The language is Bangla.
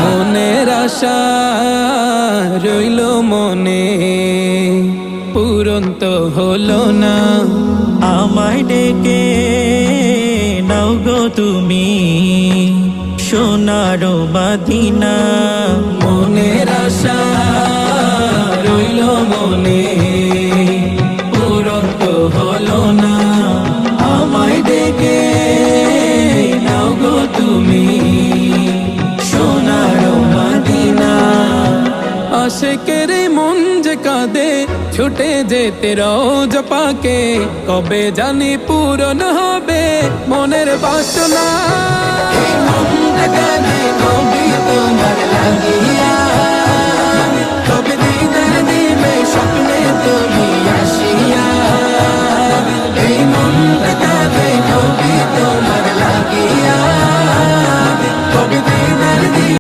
মনের আশা রইল মনে, পূরণ তো হলো না। আমায় ডেকে নাও গো তুমি সোনার মদিনা। মনের আশা রইল মনে, পূরণ তো হলো না। আমায় ডেকে নাও গো তুমি সোনার মদিনা। আশিকের মন যে কাঁদে ছুটে যেতে রোজ পাকে, কবে জানি পূরণ হবে মনের বাসনা।